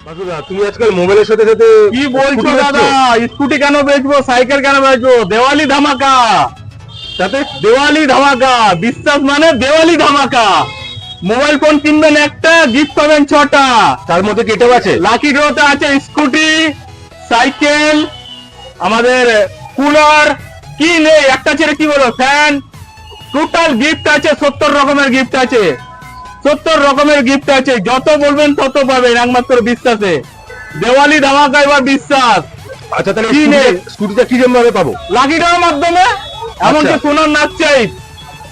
বাসুদা, তুমি আজকাল মোবাইলের সাথে সাথে কি বলছো স্কুটি দাদা? বেচছো? স্কুটি কেন বেচবো, সাইকেল কেন বেচবো? দেওয়ালি ধামাকা, সাথে দেওয়ালি ধামাকা, বিশ্বাস মানে দেওয়ালি ধামাকা। মোবাইল ফোন কিনবেন একটা, গিফট পাবেন 6টা। তার মধ্যে কি এটাও আছে? লাকি ড্রতে আছে স্কুটি, সাইকেল, আমাদের কুলার, কি নেই একটা ছেড়ে, কি বলো, ফ্যান, টোটাল গিফট আছে। 70 রকমের গিফট আছে, 70 রকমের গিফট আছে। যত বলবেন তত পাবেন একমাত্র বিশ্বাসে। দেওয়ালি ধামাকা, এবার বিশ্বাস। আচ্ছা, তাহলে কি নেই? স্কুটিটা কি ভাবে পাবো? লাকি ড্রর মাধ্যমে, এমনকি আচ্ছা। সোনার নাকচাই,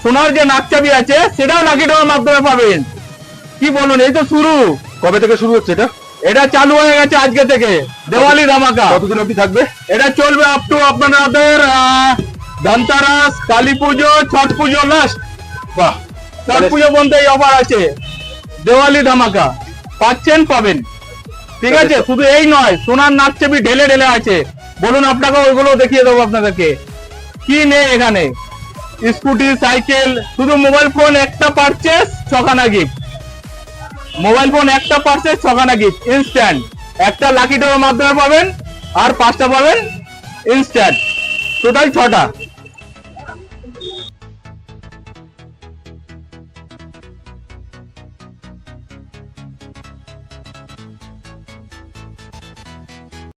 সোনার যে নাকচাবি আছে সেটাও লাকি ড্রর মাধ্যমে পাবেন। কি বলুন, এই তো শুরু। কবে থেকে শুরু হচ্ছে এটা? এটা চালু হয়ে গেছে আজকে থেকে, দেওয়ালি ধামাকা। কতদিন অবধি থাকবে? এটা চলবে আপ টু আপনাদের ধনতেরাস, কালী পুজো, ছট পুজো লাস্ট। বাহ, ছট পুজো পর্যন্ত এই অফার আছে। দেওয়ালি ধামাকা পাচ্ছেন, পাবেন। ঠিক আছে, শুধু এই নয়, সোনার নাকচাবি ঢেলে ঢেলে আছে। বলুন, আপনাকে ওইগুলো দেখিয়ে দেবো আপনাদেরকে। কি নেই এখানে? স্কুটি, সাইকেল, শুধু মোবাইল ফোন একটা পারচেস 6খানা গিফট। মোবাইল ফোন একটা পারচেস 6খানা গিফট ইনস্ট্যান্ট। একটা লাকি ড্রর মাধ্যমে পাবেন, আর 5টা পাবেন ইনস্ট্যান্ট। টোটাল 6টা।